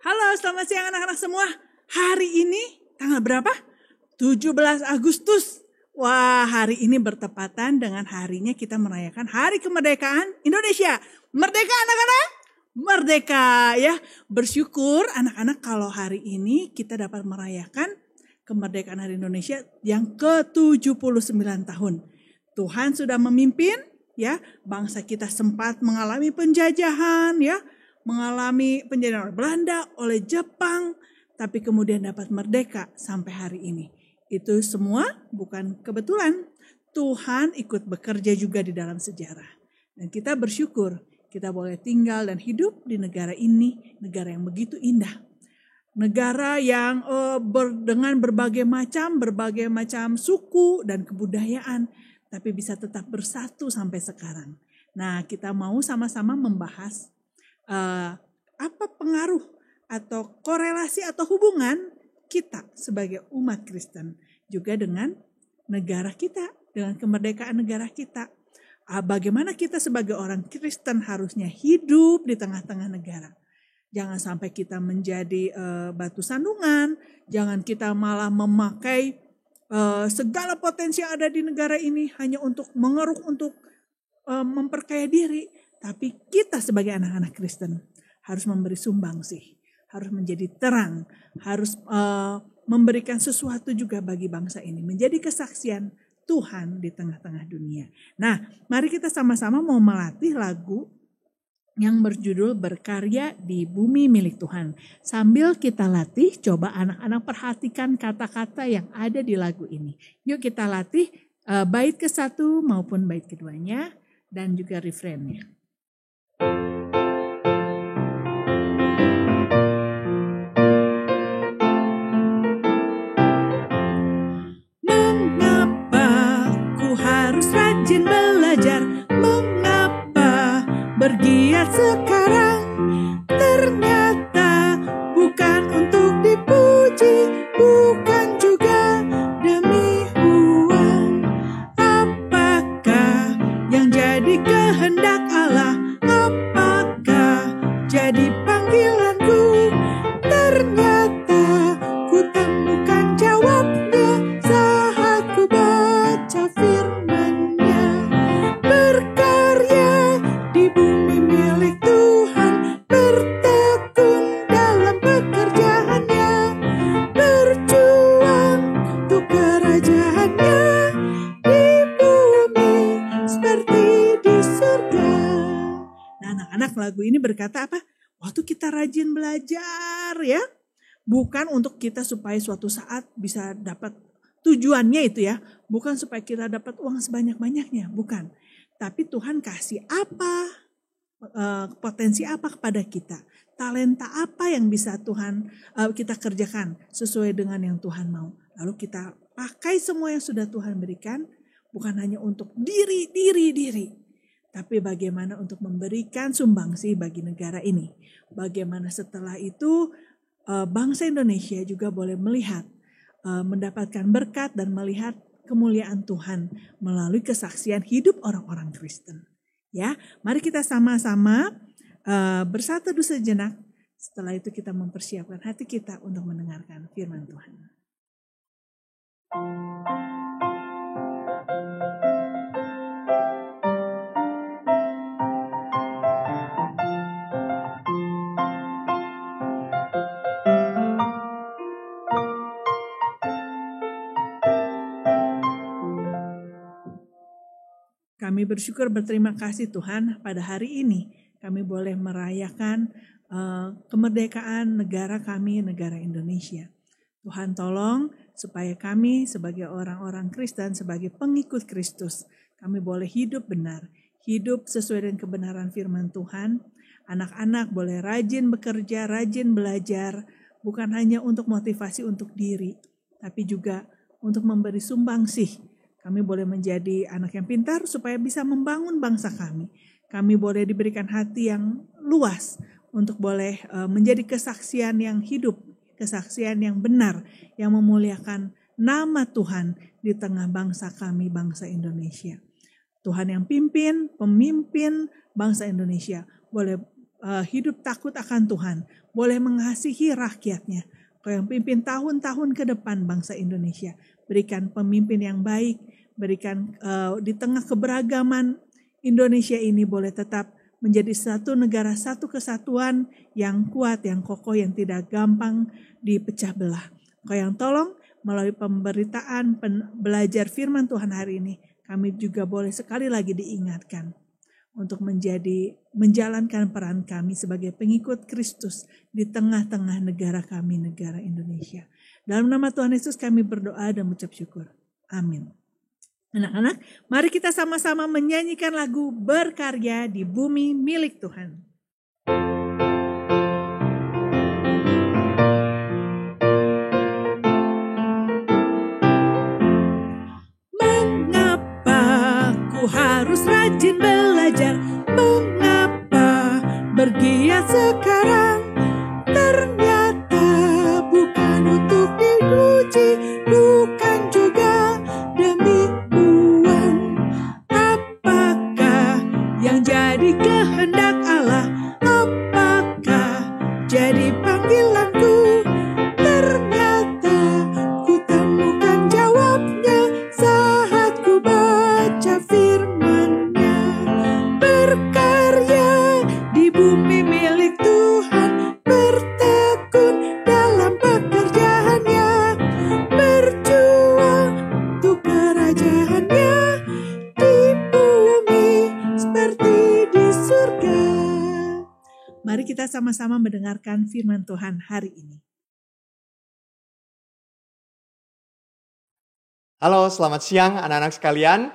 Halo, selamat siang anak-anak semua. Hari ini tanggal berapa? 17 Agustus. Wah, hari ini bertepatan dengan harinya kita merayakan Hari Kemerdekaan Indonesia. Merdeka anak-anak? Merdeka ya. Bersyukur anak-anak kalau hari ini kita dapat merayakan kemerdekaan Hari Indonesia yang ke-79 tahun. Tuhan sudah memimpin ya, bangsa kita sempat mengalami penjajahan ya. Mengalami penjajahan oleh Belanda, oleh Jepang, tapi kemudian dapat merdeka sampai hari ini. Itu semua bukan kebetulan. Tuhan ikut bekerja juga di dalam sejarah. Dan kita bersyukur kita boleh tinggal dan hidup di negara ini, negara yang begitu indah. Negara yang dengan berbagai macam suku dan kebudayaan, tapi bisa tetap bersatu sampai sekarang. Nah, kita mau sama-sama membahas apa pengaruh atau korelasi atau hubungan kita sebagai umat Kristen juga dengan negara kita, dengan kemerdekaan negara kita. Bagaimana kita sebagai orang Kristen harusnya hidup di tengah-tengah negara. Jangan sampai kita menjadi batu sandungan, jangan kita malah memakai segala potensi yang ada di negara ini hanya untuk mengeruk, untuk memperkaya diri. Tapi kita sebagai anak-anak Kristen harus memberi sumbangsih, harus menjadi terang, harus memberikan sesuatu juga bagi bangsa ini, menjadi kesaksian Tuhan di tengah-tengah dunia. Nah, mari kita sama-sama mau melatih lagu yang berjudul Berkarya di Bumi Milik Tuhan. Sambil kita latih, coba anak-anak perhatikan kata-kata yang ada di lagu ini. Yuk kita latih bait ke-1 maupun bait keduanya dan juga refrainnya. Mengapa ku harus rajin belajar? Mengapa bergiat sekarang? Ternyata bukan untuk dipuji, bukan juga demi uang. Apakah yang jadi kehendak Allah? Apakah jadi panggilanku? Ternyata ku temukan jawabnya saat ku baca firman-Nya. Berkarya di bumi milik Tuhan, bertekun dalam pekerjaannya, berjuang untuk kerajaan-Nya di bumi seperti di surga. Nah, anak-anak, lagu ini berkata apa? Waktu kita rajin belajar ya, bukan untuk kita supaya suatu saat bisa dapat tujuannya itu ya, bukan supaya kita dapat uang sebanyak-banyaknya, bukan. Tapi Tuhan kasih apa, potensi apa kepada kita, talenta apa yang bisa Tuhan kita kerjakan sesuai dengan yang Tuhan mau. Lalu kita pakai semua yang sudah Tuhan berikan, bukan hanya untuk diri, tapi bagaimana untuk memberikan sumbangsih bagi negara ini. Bagaimana setelah itu bangsa Indonesia juga boleh melihat, mendapatkan berkat dan melihat kemuliaan Tuhan melalui kesaksian hidup orang-orang Kristen. Ya, mari kita sama-sama bersatu dulu sejenak. Setelah itu kita mempersiapkan hati kita untuk mendengarkan firman Tuhan. Kami bersyukur berterima kasih Tuhan pada hari ini kami boleh merayakan kemerdekaan negara kami, negara Indonesia. Tuhan tolong supaya kami sebagai orang-orang Kristen, sebagai pengikut Kristus, kami boleh hidup benar, hidup sesuai dengan kebenaran firman Tuhan. Anak-anak boleh rajin bekerja, rajin belajar, bukan hanya untuk motivasi untuk diri, tapi juga untuk memberi sumbangsih. Kami boleh menjadi anak yang pintar supaya bisa membangun bangsa kami. Kami boleh diberikan hati yang luas untuk boleh menjadi kesaksian yang hidup, kesaksian yang benar, yang memuliakan nama Tuhan di tengah bangsa kami, bangsa Indonesia. Tuhan yang pimpin, pemimpin bangsa Indonesia boleh hidup takut akan Tuhan, boleh mengasihi rakyatnya. Kau yang pimpin tahun-tahun ke depan bangsa Indonesia, berikan pemimpin yang baik, berikan di tengah keberagaman Indonesia ini boleh tetap menjadi satu negara, satu kesatuan yang kuat, yang kokoh, yang tidak gampang dipecah belah. Kau yang tolong melalui pemberitaan, belajar firman Tuhan hari ini, kami juga boleh sekali lagi diingatkan untuk menjalankan peran kami sebagai pengikut Kristus di tengah-tengah negara kami, negara Indonesia. Dalam nama Tuhan Yesus kami berdoa dan mengucap syukur. Amin. Anak-anak, mari kita sama-sama menyanyikan lagu Berkarya di Bumi Milik Tuhan. Mengapa ku harus rajin belajar? Mengapa bergiat sekarang? Ternyata bukan untuk dipuji, bukan juga demi uang. Apakah yang jadi kehendak Allah? Apakah jadi panggilanku? Ternyata ku temukan jawabnya saat ku baca firman-Nya. Berkarya di bumi milik Tuhan, bertekun dalam pekerjaannya, berjuang untuk kerajaan-Nya di bumi seperti di surga. Mari kita sama-sama mendengarkan firman Tuhan hari ini. Halo, selamat siang anak-anak sekalian.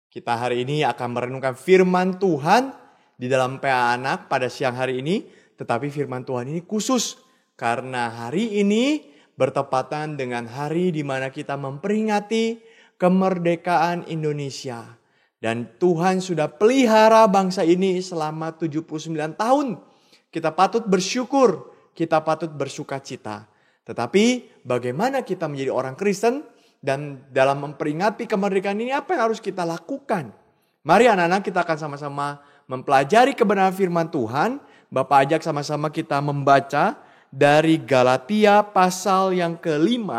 Kita hari ini akan merenungkan firman Tuhan di dalam PA Anak pada siang hari ini. Tetapi firman Tuhan ini khusus karena hari ini bertepatan dengan hari di mana kita memperingati kemerdekaan Indonesia. Dan Tuhan sudah pelihara bangsa ini selama 79 tahun. Kita patut bersyukur, kita patut bersuka cita. Tetapi bagaimana kita menjadi orang Kristen? Dan dalam memperingati kemerdekaan ini apa yang harus kita lakukan? Mari anak-anak kita akan sama-sama mempelajari kebenaran firman Tuhan. Bapak ajak sama-sama kita membaca dari Galatia pasal yang ke-5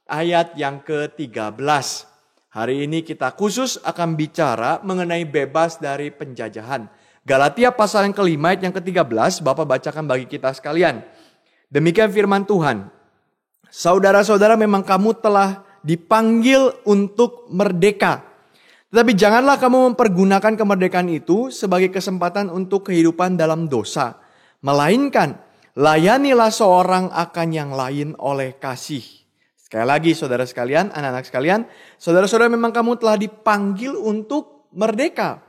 ayat yang ke-13. Hari ini kita khusus akan bicara mengenai bebas dari penjajahan. Galatia pasal yang ke-5 ayat yang ke-13 Bapak bacakan bagi kita sekalian. Demikian firman Tuhan. Saudara-saudara, memang kamu telah dipanggil untuk merdeka. Tetapi janganlah kamu mempergunakan kemerdekaan itu sebagai kesempatan untuk kehidupan dalam dosa. Melainkan, layanilah seorang akan yang lain oleh kasih. Sekali lagi saudara sekalian, anak-anak sekalian, saudara-saudara memang kamu telah dipanggil untuk merdeka.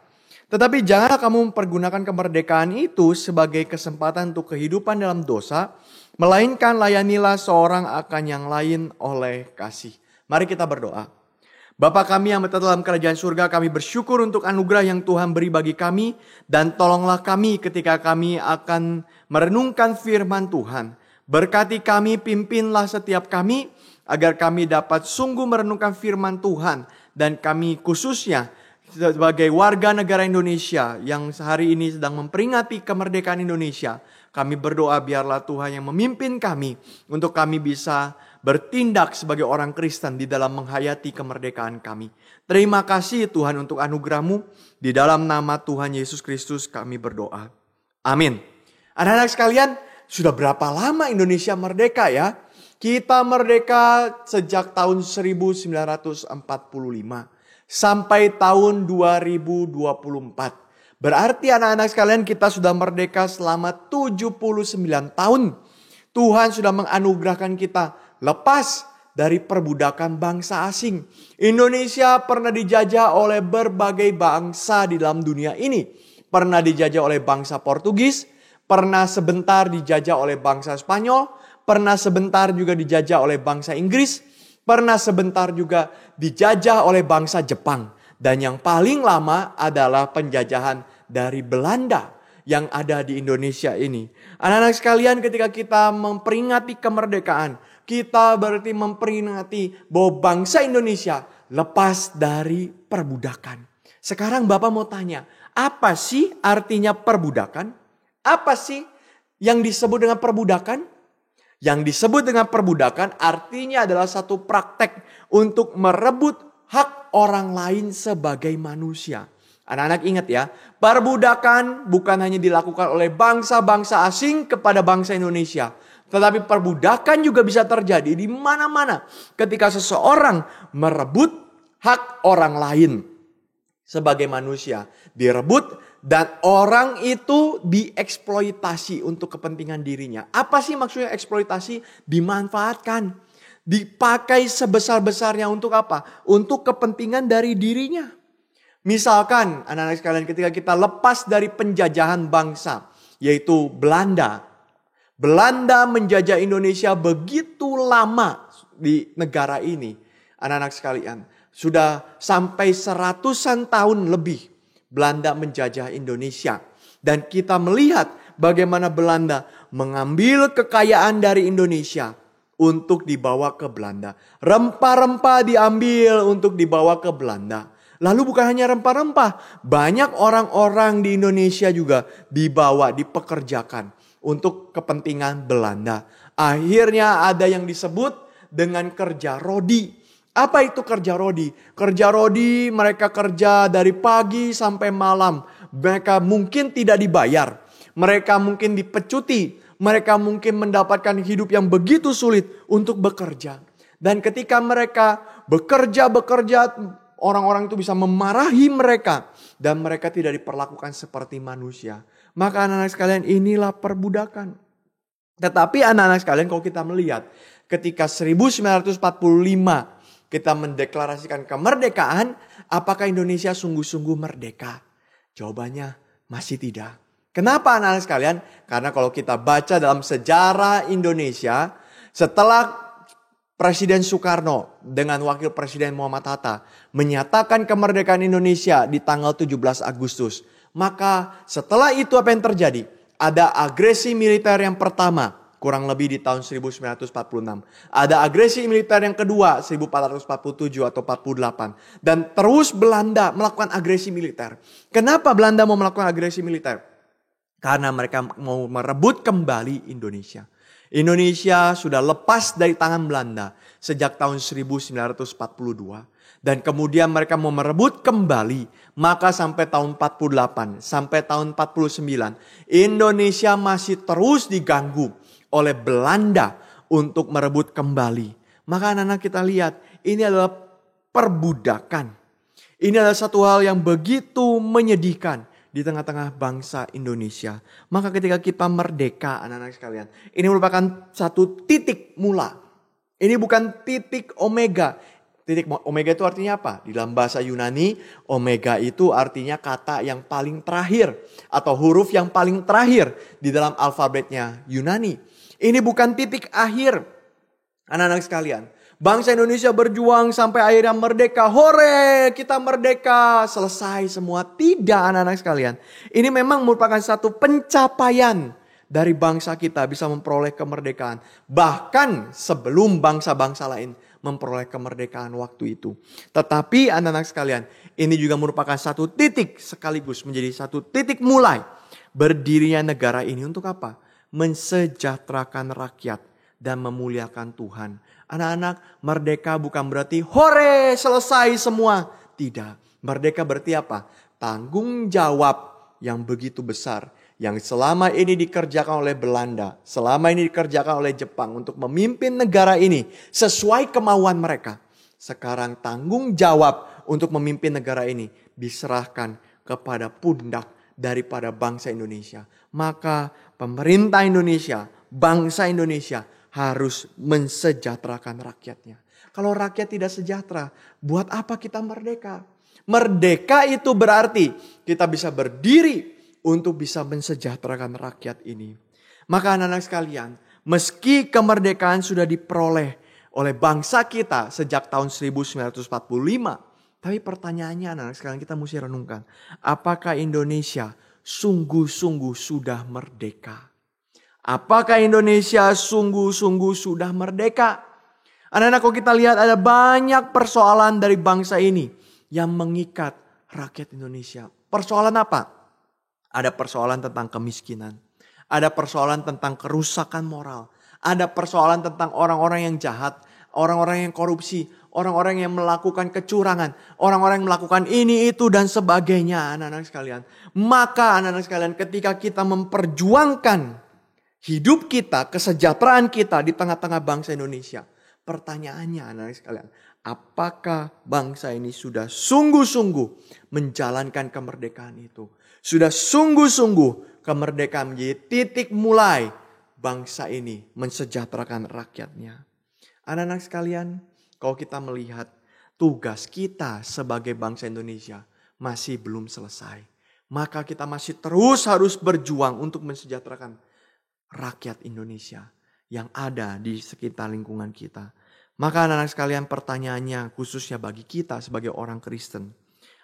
Tetapi janganlah kamu mempergunakan kemerdekaan itu sebagai kesempatan untuk kehidupan dalam dosa. Melainkan layanilah seorang akan yang lain oleh kasih. Mari kita berdoa. Bapa kami yang berada dalam kerajaan surga, kami bersyukur untuk anugerah yang Tuhan beri bagi kami. Dan tolonglah kami ketika kami akan merenungkan firman Tuhan. Berkati kami, pimpinlah setiap kami, agar kami dapat sungguh merenungkan firman Tuhan. Dan kami khususnya sebagai warga negara Indonesia yang sehari ini sedang memperingati kemerdekaan Indonesia. Kami berdoa biarlah Tuhan yang memimpin kami untuk kami bisa bertindak sebagai orang Kristen di dalam menghayati kemerdekaan kami. Terima kasih Tuhan untuk anugerah-Mu. Di dalam nama Tuhan Yesus Kristus kami berdoa. Amin. Anak-anak sekalian, sudah berapa lama Indonesia merdeka ya? Kita merdeka sejak tahun 1945 sampai tahun 2024. Berarti anak-anak sekalian kita sudah merdeka selama 79 tahun. Tuhan sudah menganugerahkan kita lepas dari perbudakan bangsa asing. Indonesia pernah dijajah oleh berbagai bangsa di dalam dunia ini. Pernah dijajah oleh bangsa Portugis, pernah sebentar dijajah oleh bangsa Spanyol, pernah sebentar juga dijajah oleh bangsa Inggris, pernah sebentar juga dijajah oleh bangsa Jepang. Dan yang paling lama adalah penjajahan dari Belanda yang ada di Indonesia ini. Anak-anak sekalian, ketika kita memperingati kemerdekaan, kita berarti memperingati bahwa bangsa Indonesia lepas dari perbudakan. Sekarang Bapak mau tanya, apa sih artinya perbudakan? Apa sih yang disebut dengan perbudakan? Yang disebut dengan perbudakan artinya adalah satu praktek untuk merebut hak orang lain sebagai manusia. Anak-anak ingat ya, perbudakan bukan hanya dilakukan oleh bangsa-bangsa asing kepada bangsa Indonesia. Tetapi perbudakan juga bisa terjadi di mana-mana ketika seseorang merebut hak orang lain sebagai manusia. Direbut dan orang itu dieksploitasi untuk kepentingan dirinya. Apa sih maksudnya eksploitasi? Dimanfaatkan. Dipakai sebesar-besarnya untuk apa? Untuk kepentingan dari dirinya. Misalkan anak-anak sekalian ketika kita lepas dari penjajahan bangsa. Yaitu Belanda. Belanda menjajah Indonesia begitu lama di negara ini. Anak-anak sekalian. Sudah sampai 100-an tahun lebih. Belanda menjajah Indonesia. Dan kita melihat bagaimana Belanda mengambil kekayaan dari Indonesia untuk dibawa ke Belanda. Rempah-rempah diambil untuk dibawa ke Belanda. Lalu bukan hanya rempah-rempah. Banyak orang-orang di Indonesia juga dibawa, dipekerjakan untuk kepentingan Belanda. Akhirnya ada yang disebut dengan kerja rodi. Apa itu kerja rodi? Kerja rodi mereka kerja dari pagi sampai malam. Mereka mungkin tidak dibayar. Mereka mungkin dipecuti. Mereka mungkin mendapatkan hidup yang begitu sulit untuk bekerja. Dan ketika mereka bekerja, orang-orang itu bisa memarahi mereka. Dan mereka tidak diperlakukan seperti manusia. Maka anak-anak sekalian, inilah perbudakan. Tetapi anak-anak sekalian, kalau kita melihat ketika 1945 kita mendeklarasikan kemerdekaan, apakah Indonesia sungguh-sungguh merdeka? Jawabannya masih tidak. Kenapa anak-anak sekalian? Karena kalau kita baca dalam sejarah Indonesia, setelah Presiden Soekarno dengan Wakil Presiden Muhammad Hatta menyatakan kemerdekaan Indonesia di tanggal 17 Agustus. Maka setelah itu apa yang terjadi? Ada agresi militer yang pertama. Kurang lebih di tahun 1946. Ada agresi militer yang kedua 1447 atau 48. Dan terus Belanda melakukan agresi militer. Kenapa Belanda mau melakukan agresi militer? Karena mereka mau merebut kembali Indonesia. Indonesia sudah lepas dari tangan Belanda sejak tahun 1942. Dan kemudian mereka mau merebut kembali. Maka sampai tahun 48, sampai tahun 49. Indonesia masih terus diganggu oleh Belanda untuk merebut kembali. Maka anak-anak kita lihat, ini adalah perbudakan. Ini adalah satu hal yang begitu menyedihkan di tengah-tengah bangsa Indonesia. Maka ketika kita merdeka, anak-anak sekalian, ini merupakan satu titik mula. Ini bukan titik omega. Titik omega itu artinya apa? Di dalam bahasa Yunani, omega itu artinya kata yang paling terakhir atau huruf yang paling terakhir di dalam alfabetnya Yunani. Ini bukan titik akhir. Anak-anak sekalian, bangsa Indonesia berjuang sampai akhirnya merdeka. Hore, kita merdeka. Selesai semua. Tidak, anak-anak sekalian. Ini memang merupakan satu pencapaian dari bangsa kita bisa memperoleh kemerdekaan. Bahkan sebelum bangsa-bangsa lain memperoleh kemerdekaan waktu itu. Tetapi anak-anak sekalian, ini juga merupakan satu titik sekaligus menjadi satu titik mulai berdirinya negara ini untuk apa? Mensejahterakan rakyat dan memuliakan Tuhan. Anak-anak, merdeka bukan berarti hore selesai semua. Tidak. Merdeka berarti apa? Tanggung jawab yang begitu besar. Yang selama ini dikerjakan oleh Belanda. Selama ini dikerjakan oleh Jepang untuk memimpin negara ini sesuai kemauan mereka. Sekarang tanggung jawab untuk memimpin negara ini diserahkan kepada pundak daripada bangsa Indonesia. Maka pemerintah Indonesia, bangsa Indonesia harus mensejahterakan rakyatnya. Kalau rakyat tidak sejahtera, buat apa kita merdeka? Merdeka itu berarti kita bisa berdiri untuk bisa mensejahterakan rakyat ini. Maka anak-anak sekalian, meski kemerdekaan sudah diperoleh oleh bangsa kita sejak tahun 1945, tapi pertanyaannya anak-anak sekalian kita mesti renungkan. Apakah Indonesia sungguh-sungguh sudah merdeka? Apakah Indonesia sungguh-sungguh sudah merdeka? Anak-anak, kalau kita lihat ada banyak persoalan dari bangsa ini yang mengikat rakyat Indonesia. Persoalan apa? Ada persoalan tentang kemiskinan. Ada persoalan tentang kerusakan moral. Ada persoalan tentang orang-orang yang jahat, orang-orang yang korupsi, orang-orang yang melakukan kecurangan, orang-orang yang melakukan ini, itu, dan sebagainya, anak-anak sekalian. Maka anak-anak sekalian, ketika kita memperjuangkan hidup kita, kesejahteraan kita di tengah-tengah bangsa Indonesia, pertanyaannya anak-anak sekalian, apakah bangsa ini sudah sungguh-sungguh menjalankan kemerdekaan itu? Sudah sungguh-sungguh kemerdekaan menjadi titik mulai bangsa ini mensejahterakan rakyatnya. Anak-anak sekalian, kalau kita melihat tugas kita sebagai bangsa Indonesia masih belum selesai, maka kita masih terus harus berjuang untuk mensejahterakan rakyat Indonesia yang ada di sekitar lingkungan kita. Maka anak-anak sekalian, pertanyaannya khususnya bagi kita sebagai orang Kristen,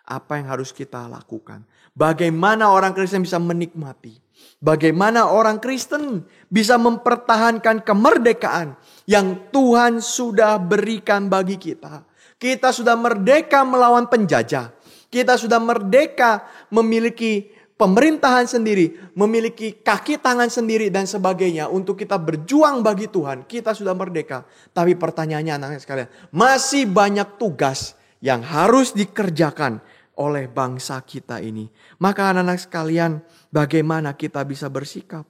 apa yang harus kita lakukan? Bagaimana orang Kristen bisa menikmati? Bagaimana orang Kristen bisa mempertahankan kemerdekaan yang Tuhan sudah berikan bagi kita? Kita sudah merdeka melawan penjajah. Kita sudah merdeka memiliki pemerintahan sendiri, memiliki kaki tangan sendiri dan sebagainya untuk kita berjuang bagi Tuhan. Kita sudah merdeka. Tapi pertanyaannya anak-anak sekalian, masih banyak tugas yang harus dikerjakan oleh bangsa kita ini. Maka anak-anak sekalian, bagaimana kita bisa bersikap?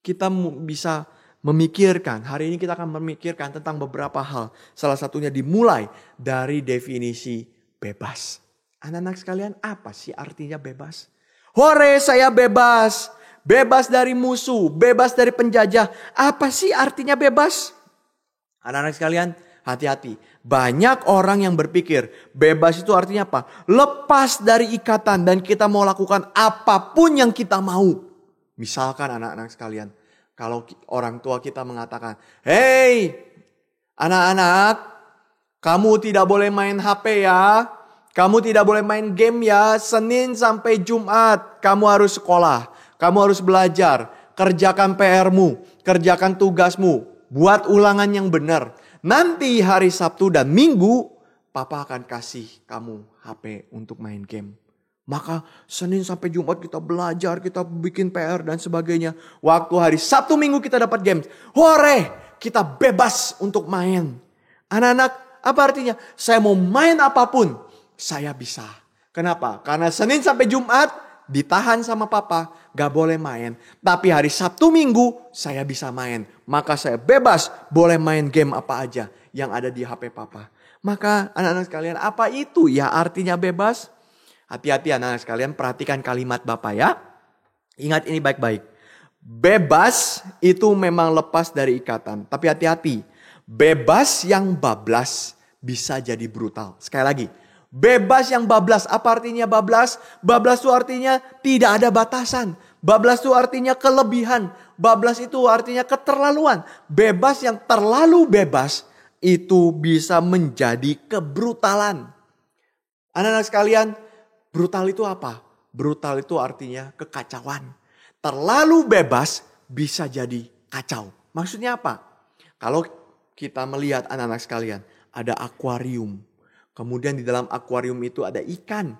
Kita bisa memikirkan, hari ini kita akan memikirkan tentang beberapa hal. Salah satunya dimulai dari definisi bebas. Anak-anak sekalian, apa sih artinya bebas? Hore, saya bebas. Bebas dari musuh, bebas dari penjajah. Apa sih artinya bebas? Anak-anak sekalian, hati-hati. Banyak orang yang berpikir bebas itu artinya apa? Lepas dari ikatan dan kita mau lakukan apapun yang kita mau. Misalkan anak-anak sekalian, kalau orang tua kita mengatakan, "Hei, anak-anak, kamu tidak boleh main HP ya. Kamu tidak boleh main game ya. Senin sampai Jumat kamu harus sekolah. Kamu harus belajar. Kerjakan PR-mu, kerjakan tugasmu, buat ulangan yang benar. Nanti hari Sabtu dan Minggu, Papa akan kasih kamu HP untuk main game." Maka Senin sampai Jumat kita belajar, kita bikin PR dan sebagainya. Waktu hari Sabtu Minggu kita dapat game. Hore, kita bebas untuk main. Anak-anak, apa artinya? Saya mau main apapun, saya bisa. Kenapa? Karena Senin sampai Jumat ditahan sama Papa, gak boleh main. Tapi hari Sabtu Minggu saya bisa main. Maka saya bebas boleh main game apa aja yang ada di HP Papa. Maka anak-anak sekalian, apa itu ya artinya bebas? Hati-hati anak-anak sekalian, perhatikan kalimat Bapak ya. Ingat ini baik-baik. Bebas itu memang lepas dari ikatan. Tapi hati-hati, bebas yang bablas bisa jadi brutal. Sekali lagi, bebas yang bablas. Apa artinya bablas? Bablas itu artinya tidak ada batasan. Bablas itu artinya kelebihan. Bablas itu artinya keterlaluan. Bebas yang terlalu bebas itu bisa menjadi kebrutalan. Anak-anak sekalian, brutal itu apa? Brutal itu artinya kekacauan. Terlalu bebas bisa jadi kacau. Maksudnya apa? Kalau kita melihat anak-anak sekalian, ada akuarium. Kemudian di dalam akuarium itu ada ikan.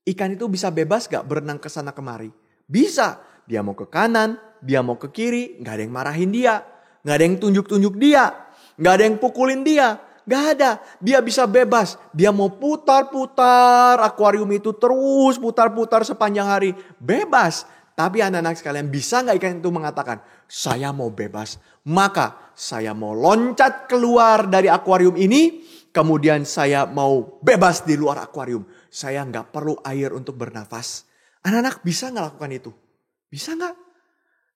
Ikan itu bisa bebas gak berenang ke sana kemari? Bisa. Dia mau ke kanan, dia mau ke kiri, gak ada yang marahin dia. Gak ada yang tunjuk-tunjuk dia. Gak ada yang pukulin dia. Gak ada. Dia bisa bebas. Dia mau putar-putar akuarium itu terus putar-putar sepanjang hari. Bebas. Tapi anak-anak sekalian, bisa gak ikan itu mengatakan, saya mau bebas. Maka saya mau loncat keluar dari akuarium ini. Kemudian saya mau bebas di luar akuarium. Saya gak perlu air untuk bernafas. Anak-anak bisa gak lakukan itu? Bisa gak?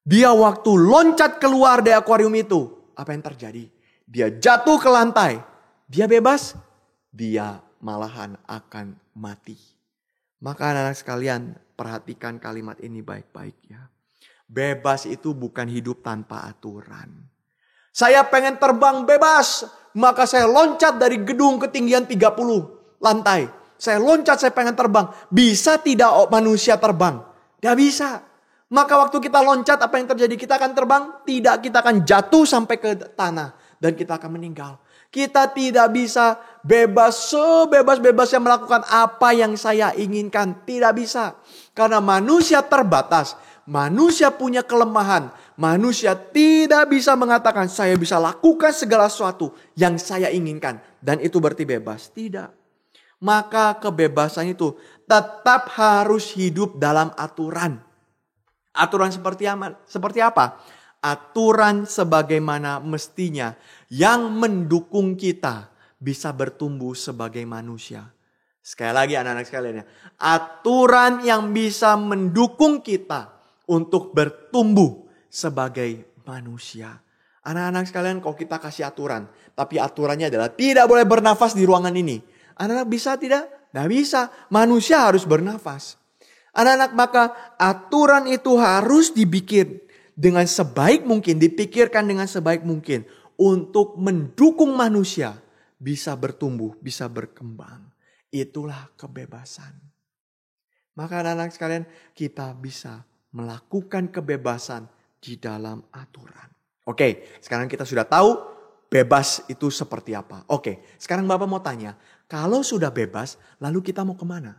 Dia waktu loncat keluar dari akuarium itu, apa yang terjadi? Dia jatuh ke lantai. Dia bebas? Dia malahan akan mati. Maka anak-anak sekalian, perhatikan kalimat ini baik-baik ya. Bebas itu bukan hidup tanpa aturan. Saya pengen terbang bebas, maka saya loncat dari gedung ketinggian 30 lantai. Saya loncat, saya pengen terbang. Bisa tidak manusia terbang? Gak bisa. Maka waktu kita loncat, apa yang terjadi? Kita akan terbang? Tidak, kita akan jatuh sampai ke tanah. Dan kita akan meninggal. Kita tidak bisa bebas sebebas-bebasnya melakukan apa yang saya inginkan. Tidak bisa. Karena manusia terbatas. Manusia punya kelemahan. Manusia tidak bisa mengatakan saya bisa lakukan segala sesuatu yang saya inginkan. Dan itu berarti bebas. Tidak. Maka kebebasan itu tetap harus hidup dalam aturan. Aturan seperti apa? Aturan sebagaimana mestinya yang mendukung kita bisa bertumbuh sebagai manusia. Sekali lagi anak-anak sekalian ya. Aturan yang bisa mendukung kita untuk bertumbuh sebagai manusia. Anak-anak sekalian, kalau kita kasih aturan, tapi aturannya adalah tidak boleh bernafas di ruangan ini. Anak-anak bisa tidak? Tidak bisa. Manusia harus bernafas. Anak-anak, maka aturan itu harus dibikin dengan sebaik mungkin, dipikirkan dengan sebaik mungkin untuk mendukung manusia bisa bertumbuh, bisa berkembang. Itulah kebebasan. Maka anak-anak sekalian, kita bisa melakukan kebebasan di dalam aturan. Oke, sekarang kita sudah tahu bebas itu seperti apa. Oke, sekarang Bapak mau tanya, kalau sudah bebas, lalu kita mau kemana?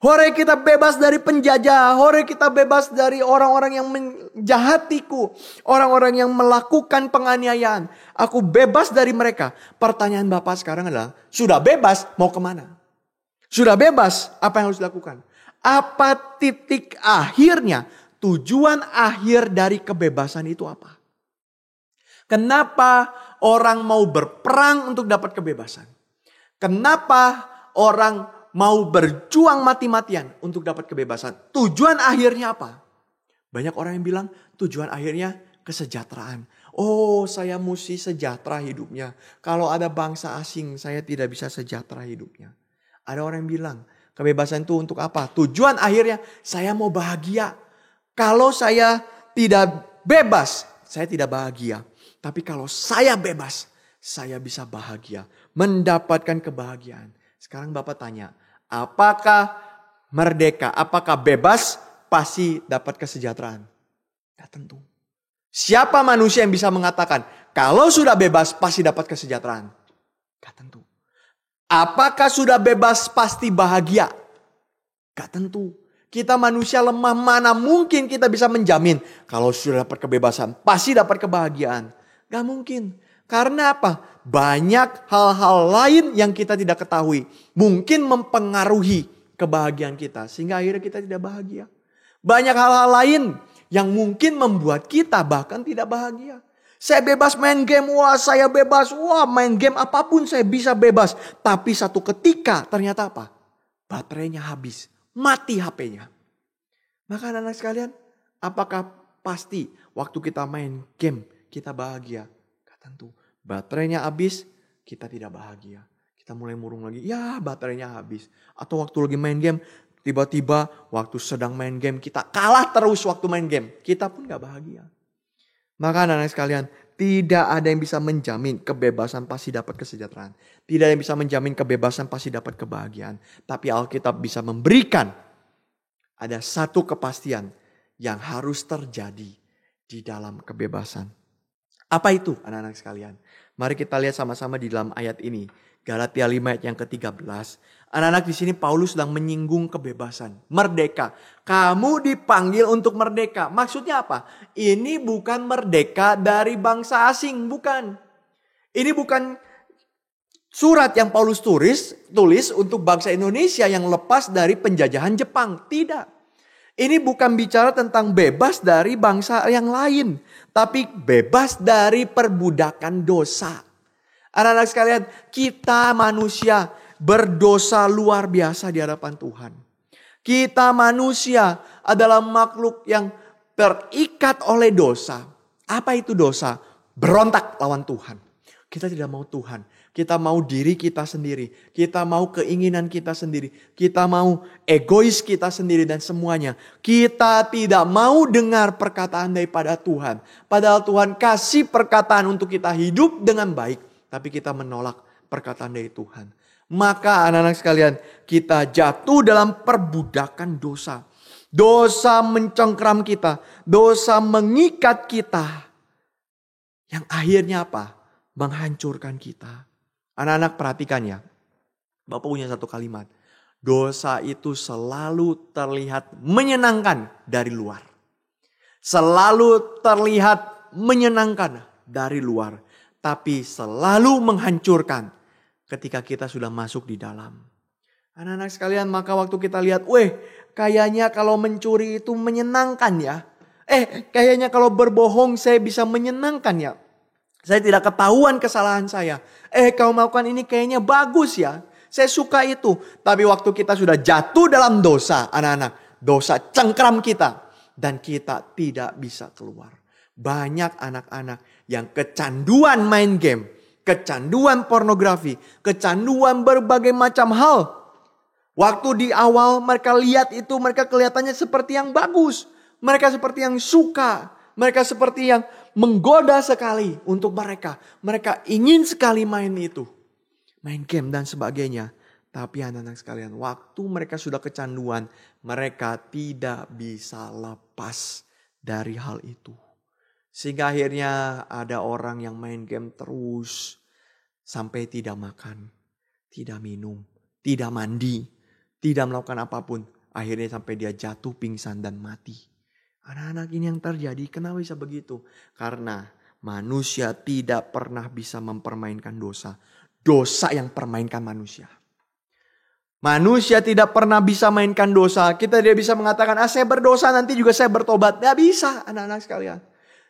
Hore, kita bebas dari penjajah. Hore, kita bebas dari orang-orang yang menjahatiku. Orang-orang yang melakukan penganiayaan. Aku bebas dari mereka. Pertanyaan Bapak sekarang adalah, sudah bebas, mau kemana? Sudah bebas, apa yang harus dilakukan? Apa titik akhirnya, tujuan akhir dari kebebasan itu apa? Kenapa orang mau berperang untuk dapat kebebasan? Kenapa orang mau berjuang mati-matian untuk dapat kebebasan? Tujuan akhirnya apa? Banyak orang yang bilang tujuan akhirnya kesejahteraan. Oh, saya mesti sejahtera hidupnya. Kalau ada bangsa asing, saya tidak bisa sejahtera hidupnya. Ada orang yang bilang, kebebasan itu untuk apa? Tujuan akhirnya saya mau bahagia. Kalau saya tidak bebas, saya tidak bahagia. Tapi kalau saya bebas, saya bisa bahagia. Mendapatkan kebahagiaan. Sekarang Bapak tanya, apakah merdeka, apakah bebas pasti dapat kesejahteraan? Tidak tentu. Siapa manusia yang bisa mengatakan, kalau sudah bebas pasti dapat kesejahteraan? Tidak tentu. Apakah sudah bebas pasti bahagia? Gak tentu. Kita manusia lemah, mana mungkin kita bisa menjamin kalau sudah dapat kebebasan pasti dapat kebahagiaan? Gak mungkin. Karena apa? Banyak hal-hal lain yang kita tidak ketahui. Mungkin mempengaruhi kebahagiaan kita. Sehingga akhirnya kita tidak bahagia. Banyak hal-hal lain yang mungkin membuat kita bahkan tidak bahagia. Saya bebas main game, wah saya bebas, wah main game apapun saya bisa bebas. Tapi satu ketika ternyata apa? Baterainya habis, mati HP-nya. Maka anak-anak sekalian, apakah pasti waktu kita main game kita bahagia? Gak tentu. Baterainya habis, kita tidak bahagia. Kita mulai murung lagi, ya baterainya habis. Atau waktu lagi main game, tiba-tiba waktu sedang main game kita kalah terus waktu main game. Kita pun gak bahagia. Maka anak-anak sekalian, tidak ada yang bisa menjamin kebebasan pasti dapat kesejahteraan. Tidak ada yang bisa menjamin kebebasan pasti dapat kebahagiaan. Tapi Alkitab bisa memberikan ada satu kepastian yang harus terjadi di dalam kebebasan. Apa itu anak-anak sekalian? Mari kita lihat sama-sama di dalam ayat ini. Galatia 5 ayat yang ke-13. Anak-anak di sini Paulus sedang menyinggung kebebasan. Merdeka. Kamu dipanggil untuk merdeka. Maksudnya apa? Ini bukan merdeka dari bangsa asing. Bukan. Ini bukan surat yang Paulus tulis untuk bangsa Indonesia yang lepas dari penjajahan Jepang. Tidak. Ini bukan bicara tentang bebas dari bangsa yang lain. Tapi bebas dari perbudakan dosa. Anak-anak sekalian, kita manusia berdosa luar biasa di hadapan Tuhan. Kita manusia adalah makhluk yang terikat oleh dosa. Apa itu dosa? Berontak lawan Tuhan. Kita tidak mau Tuhan. Kita mau diri kita sendiri. Kita mau keinginan kita sendiri. Kita mau egois kita sendiri dan semuanya. Kita tidak mau dengar perkataan daripada Tuhan. Padahal Tuhan kasih perkataan untuk kita hidup dengan baik. Tapi kita menolak perkataan dari Tuhan. Maka anak-anak sekalian, kita jatuh dalam perbudakan dosa. Dosa mencengkram kita. Dosa mengikat kita. Yang akhirnya apa? Menghancurkan kita. Anak-anak perhatikan ya. Bapak punya satu kalimat. Dosa itu selalu terlihat menyenangkan dari luar. Selalu terlihat menyenangkan dari luar. Tapi selalu menghancurkan ketika kita sudah masuk di dalam. Anak-anak sekalian, maka waktu kita lihat, kayaknya kalau mencuri itu menyenangkan ya. Kayaknya kalau berbohong saya bisa menyenangkan ya. Saya tidak ketahuan kesalahan saya. Kalau melakukan ini kayaknya bagus ya. Saya suka itu. Tapi waktu kita sudah jatuh dalam dosa, anak-anak, dosa cengkram kita. Dan kita tidak bisa keluar. Banyak anak-anak yang kecanduan main game. Kecanduan pornografi. Kecanduan berbagai macam hal. Waktu di awal mereka lihat itu, mereka kelihatannya seperti yang bagus. Mereka seperti yang suka. Mereka seperti yang menggoda sekali untuk mereka. Mereka ingin sekali main itu. Main game dan sebagainya. Tapi anak-anak sekalian, waktu mereka sudah kecanduan, mereka tidak bisa lepas dari hal itu. Sehingga akhirnya ada orang yang main game terus sampai tidak makan, tidak minum, tidak mandi, tidak melakukan apapun. Akhirnya sampai dia jatuh pingsan dan mati. Anak-anak ini yang terjadi, kenapa bisa begitu? Karena manusia tidak pernah bisa mempermainkan dosa. Dosa yang permainkan manusia. Manusia tidak pernah bisa mainkan dosa. Kita tidak bisa mengatakan, saya berdosa nanti juga saya bertobat. Tidak bisa anak-anak sekalian.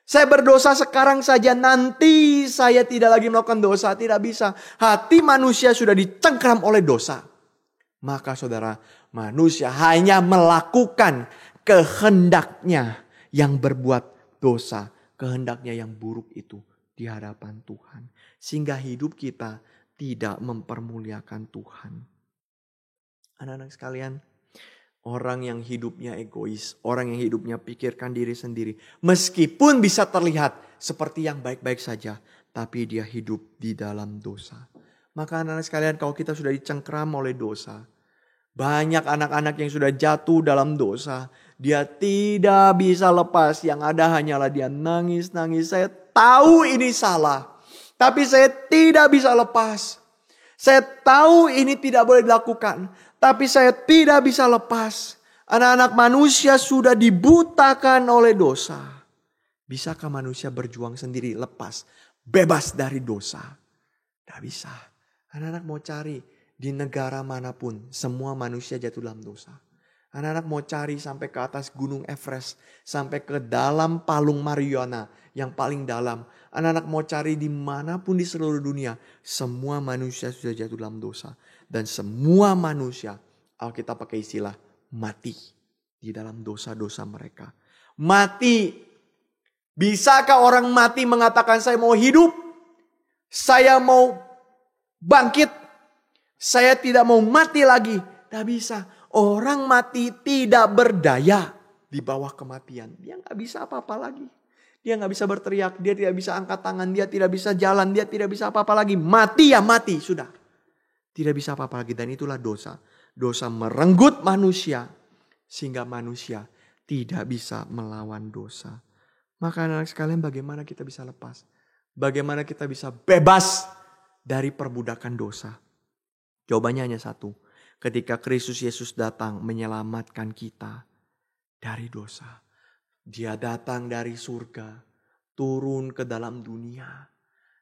Saya berdosa sekarang saja, nanti saya tidak lagi melakukan dosa. Tidak bisa. Hati manusia sudah dicengkram oleh dosa. Maka saudara, manusia hanya melakukan kehendaknya yang berbuat dosa. Kehendaknya yang buruk itu di hadapan Tuhan. Sehingga hidup kita tidak mempermuliakan Tuhan. Anak-anak sekalian, orang yang hidupnya egois, orang yang hidupnya pikirkan diri sendiri, meskipun bisa terlihat seperti yang baik-baik saja, tapi dia hidup di dalam dosa. Maka anak-anak sekalian, kalau kita sudah dicengkram oleh dosa, banyak anak-anak yang sudah jatuh dalam dosa, dia tidak bisa lepas. Yang ada hanyalah dia nangis-nangis. Saya tahu ini salah, tapi saya tidak bisa lepas. Saya tahu ini tidak boleh dilakukan, tapi saya tidak bisa lepas. Anak-anak manusia sudah dibutakan oleh dosa. Bisakah manusia berjuang sendiri lepas, bebas dari dosa? Tidak bisa. Anak-anak mau cari di negara manapun, semua manusia jatuh dalam dosa. Anak-anak mau cari sampai ke atas gunung Everest, sampai ke dalam palung Mariana yang paling dalam. Anak-anak mau cari dimanapun di seluruh dunia, semua manusia sudah jatuh dalam dosa. Dan semua manusia, Alkitab pakai istilah, mati di dalam dosa-dosa mereka. Mati. Bisakah orang mati mengatakan saya mau hidup? Saya mau bangkit. Saya tidak mau mati lagi. Tidak bisa. Orang mati tidak berdaya di bawah kematian. Dia nggak bisa apa-apa lagi. Dia nggak bisa berteriak. Dia tidak bisa angkat tangan. Dia tidak bisa jalan. Dia tidak bisa apa-apa lagi. Mati ya mati. Sudah. Tidak bisa apa-apa lagi. Dan itulah dosa. Dosa merenggut manusia. Sehingga manusia tidak bisa melawan dosa. Maka anak sekalian, bagaimana kita bisa lepas? Bagaimana kita bisa bebas dari perbudakan dosa? Jawabannya hanya satu. Ketika Kristus Yesus datang menyelamatkan kita dari dosa. Dia datang dari surga, turun ke dalam dunia.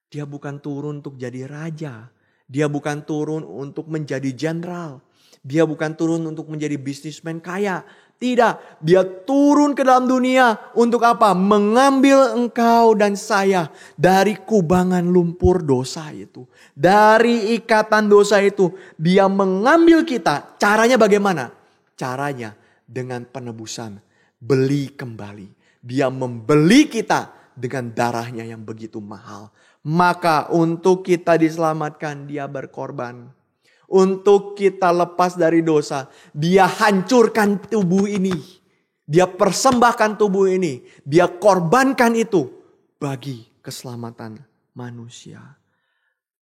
Dia bukan turun untuk jadi raja. Dia bukan turun untuk menjadi jenderal. Dia bukan turun untuk menjadi bisnismen kaya. Tidak, dia turun ke dalam dunia untuk apa? Mengambil engkau dan saya dari kubangan lumpur dosa itu. Dari ikatan dosa itu, dia mengambil kita. Caranya bagaimana? Caranya dengan penebusan, beli kembali. Dia membeli kita dengan darahnya yang begitu mahal. Maka untuk kita diselamatkan, dia berkorban. Untuk kita lepas dari dosa, dia hancurkan tubuh ini. Dia persembahkan tubuh ini. Dia korbankan itu bagi keselamatan manusia.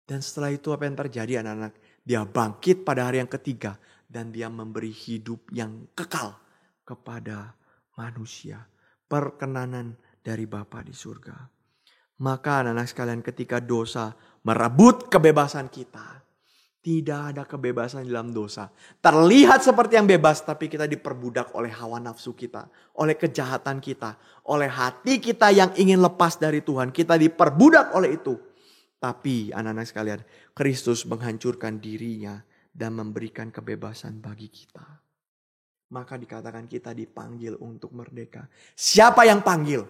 Dan setelah itu apa yang terjadi anak-anak? Dia bangkit pada hari yang ketiga. Dan dia memberi hidup yang kekal kepada manusia. Perkenanan dari Bapa di surga. Maka anak-anak sekalian, ketika dosa merebut kebebasan kita, Tidak ada kebebasan dalam dosa. Terlihat seperti yang bebas, tapi kita diperbudak oleh hawa nafsu kita, oleh kejahatan kita, oleh hati kita yang ingin lepas dari Tuhan. Kita diperbudak oleh itu. Tapi anak-anak sekalian, Kristus menghancurkan dirinya dan memberikan kebebasan bagi kita. Maka dikatakan kita dipanggil untuk merdeka. Siapa yang panggil?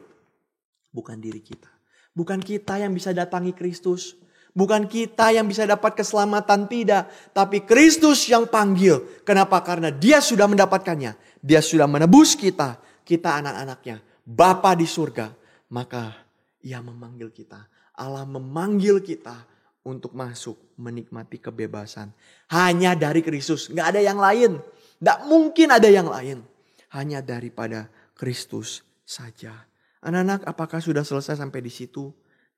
Bukan diri kita. Bukan kita yang bisa datangi Kristus. Bukan kita yang bisa dapat keselamatan, tidak. Tapi Kristus yang panggil. Kenapa? Karena Dia sudah mendapatkannya. Dia sudah menebus kita. Kita anak-anaknya. Bapa di surga. Maka Ia memanggil kita. Allah memanggil kita untuk masuk menikmati kebebasan. Hanya dari Kristus. Gak ada yang lain. Gak mungkin ada yang lain. Hanya daripada Kristus saja. Anak-anak, apakah sudah selesai sampai di situ?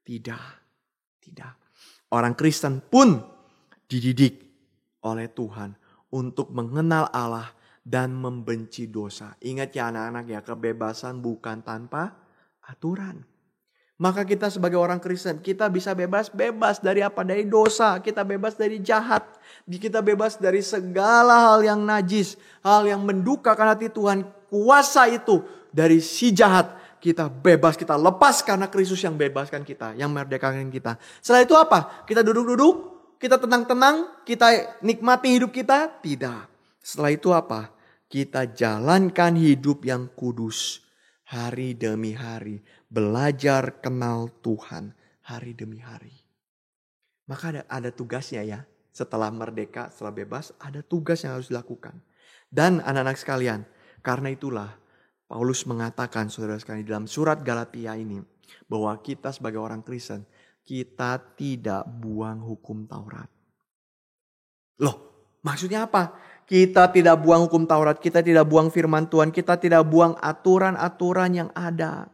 Tidak. Tidak. Orang Kristen pun dididik oleh Tuhan untuk mengenal Allah dan membenci dosa. Ingat ya anak-anak ya, kebebasan bukan tanpa aturan. Maka kita sebagai orang Kristen, kita bisa bebas dari apa? Dari dosa. Kita bebas dari jahat. Kita bebas dari segala hal yang najis. Hal yang mendukakan hati Tuhan. Kuasa itu dari si jahat. Kita bebas, kita lepas karena Kristus yang bebaskan kita, yang merdekakan kita. Setelah itu apa? Kita duduk-duduk, kita tenang-tenang, kita nikmati hidup kita? Tidak. Setelah itu apa? Kita jalankan hidup yang kudus. Hari demi hari. Belajar kenal Tuhan. Hari demi hari. Maka ada tugasnya ya. Setelah merdeka, setelah bebas, ada tugas yang harus dilakukan. Dan anak-anak sekalian, karena itulah Paulus mengatakan saudara sekalian dalam surat Galatia ini bahwa kita sebagai orang Kristen kita tidak buang hukum Taurat. Loh, maksudnya apa? Kita tidak buang hukum Taurat, kita tidak buang firman Tuhan, kita tidak buang aturan-aturan yang ada.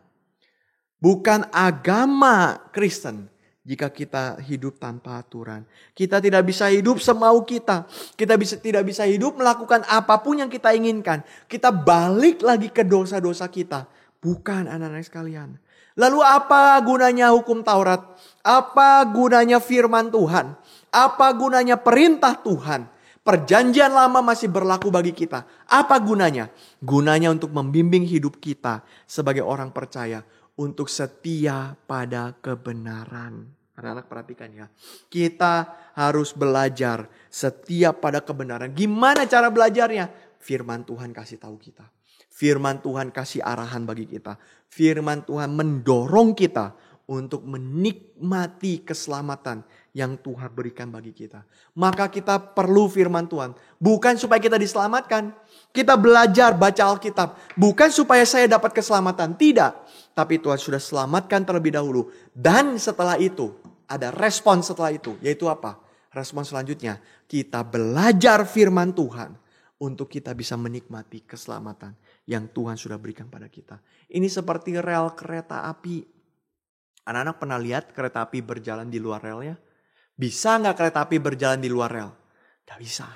Bukan agama Kristen jika kita hidup tanpa aturan. Kita tidak bisa hidup semau kita. Kita tidak bisa hidup melakukan apapun yang kita inginkan. Kita balik lagi ke dosa-dosa kita. Bukan anak-anak sekalian. Lalu apa gunanya hukum Taurat? Apa gunanya firman Tuhan? Apa gunanya perintah Tuhan? Perjanjian lama masih berlaku bagi kita. Apa gunanya? Gunanya untuk membimbing hidup kita sebagai orang percaya. Untuk setia pada kebenaran. Anak-anak perhatikan ya. Kita harus belajar setia pada kebenaran. Gimana cara belajarnya? Firman Tuhan kasih tahu kita. Firman Tuhan kasih arahan bagi kita. Firman Tuhan mendorong kita untuk menikmati keselamatan yang Tuhan berikan bagi kita. Maka kita perlu firman Tuhan. Bukan supaya kita diselamatkan. Kita belajar baca Alkitab. Bukan supaya saya dapat keselamatan. Tidak. Tapi Tuhan sudah selamatkan terlebih dahulu. Dan setelah itu, ada respon setelah itu. Yaitu apa? Respon selanjutnya, kita belajar firman Tuhan. Untuk kita bisa menikmati keselamatan yang Tuhan sudah berikan pada kita. Ini seperti rel kereta api. Anak-anak pernah lihat kereta api berjalan di luar relnya? Bisa nggak kereta api berjalan di luar rel? Tidak bisa.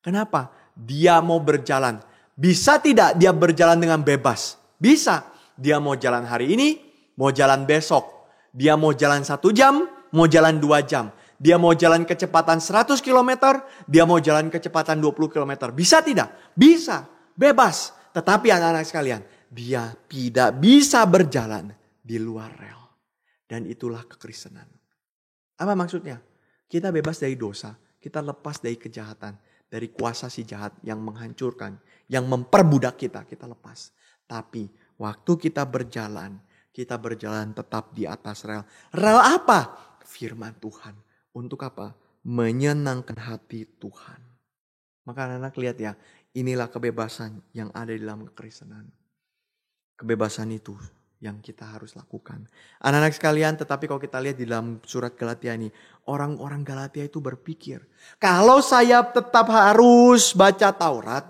Kenapa? Dia mau berjalan. Bisa tidak dia berjalan dengan bebas? Bisa. Dia mau jalan hari ini, mau jalan besok. Dia mau jalan 1 jam, mau jalan 2 jam. Dia mau jalan kecepatan 100 km, dia mau jalan kecepatan 20 km. Bisa tidak? Bisa. Bebas. Tetapi anak-anak sekalian, dia tidak bisa berjalan di luar rel. Dan itulah kekristenan. Apa maksudnya? Kita bebas dari dosa. Kita lepas dari kejahatan. Dari kuasa si jahat yang menghancurkan. Yang memperbudak kita. Kita lepas. Tapi waktu kita berjalan tetap di atas rel. Rel apa? Firman Tuhan. Untuk apa? Menyenangkan hati Tuhan. Maka anak-anak lihat ya. Inilah kebebasan yang ada di dalam kekristenan. Kebebasan itu yang kita harus lakukan. Anak-anak sekalian, tetapi kalau kita lihat di dalam surat Galatia ini, orang-orang Galatia itu berpikir, kalau saya tetap harus baca Taurat,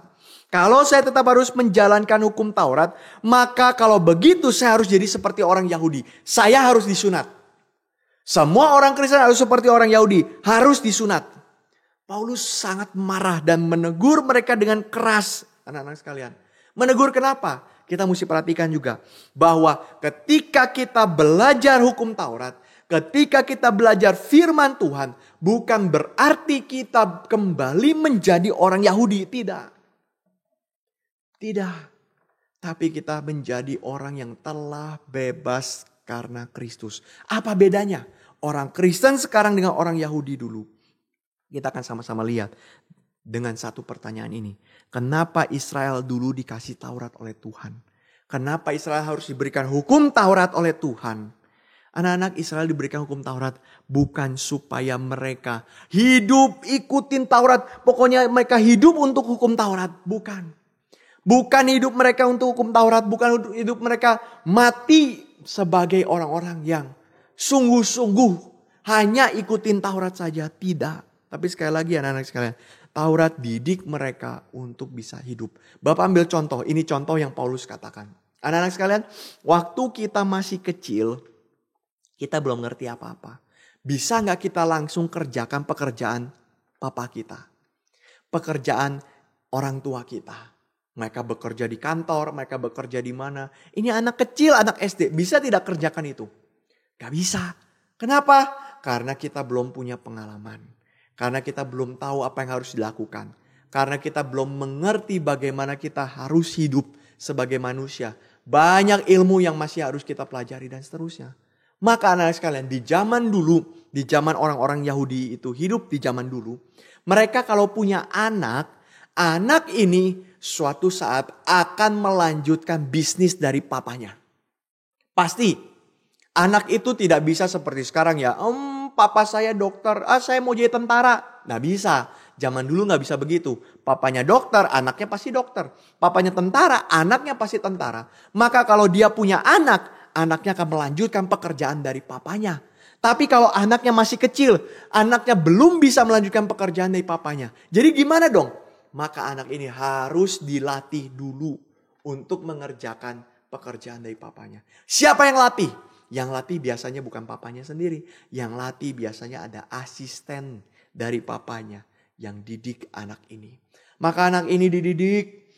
kalau saya tetap harus menjalankan hukum Taurat, maka kalau begitu saya harus jadi seperti orang Yahudi. Saya harus disunat. Semua orang Kristen harus seperti orang Yahudi, harus disunat. Paulus sangat marah dan menegur mereka dengan keras, anak-anak sekalian. Menegur kenapa? Kita mesti perhatikan juga bahwa ketika kita belajar hukum Taurat, ketika kita belajar firman Tuhan, bukan berarti kita kembali menjadi orang Yahudi. Tidak. Tidak. Tapi kita menjadi orang yang telah bebas karena Kristus. Apa bedanya orang Kristen sekarang dengan orang Yahudi dulu? Kita akan sama-sama lihat dengan satu pertanyaan ini. Kenapa Israel dulu dikasih Taurat oleh Tuhan? Kenapa Israel harus diberikan hukum Taurat oleh Tuhan? Anak-anak Israel diberikan hukum Taurat bukan supaya mereka hidup ikutin Taurat. Pokoknya mereka hidup untuk hukum Taurat. Bukan. Bukan hidup mereka untuk hukum Taurat. Bukan hidup mereka mati sebagai orang-orang yang sungguh-sungguh hanya ikutin Taurat saja. Tidak. Tapi sekali lagi anak-anak sekalian, Taurat didik mereka untuk bisa hidup. Bapak ambil contoh. Ini contoh yang Paulus katakan. Anak-anak sekalian, waktu kita masih kecil, kita belum ngerti apa-apa. Bisa gak kita langsung kerjakan pekerjaan papa kita? Pekerjaan orang tua kita. Mereka bekerja di kantor, mereka bekerja di mana. Ini anak kecil, anak SD. Bisa tidak kerjakan itu? Gak bisa. Kenapa? Karena kita belum punya pengalaman. Karena kita belum tahu apa yang harus dilakukan. Karena kita belum mengerti bagaimana kita harus hidup sebagai manusia. Banyak ilmu yang masih harus kita pelajari dan seterusnya. Maka anak sekalian, di zaman dulu, di zaman orang-orang Yahudi itu hidup di zaman dulu, mereka kalau punya anak ini suatu saat akan melanjutkan bisnis dari papanya. Pasti. Anak itu tidak bisa seperti sekarang ya, papa saya dokter, saya mau jadi tentara. Nggak bisa. Zaman dulu nggak bisa begitu. Papanya dokter, anaknya pasti dokter. Papanya tentara, anaknya pasti tentara. Maka kalau dia punya anaknya akan melanjutkan pekerjaan dari papanya. Tapi kalau anaknya masih kecil, anaknya belum bisa melanjutkan pekerjaan dari papanya. Jadi gimana dong? Maka anak ini harus dilatih dulu untuk mengerjakan pekerjaan dari papanya. Siapa yang latih? Yang latih biasanya bukan papanya sendiri. Yang latih biasanya ada asisten dari papanya yang didik anak ini. Maka anak ini dididik.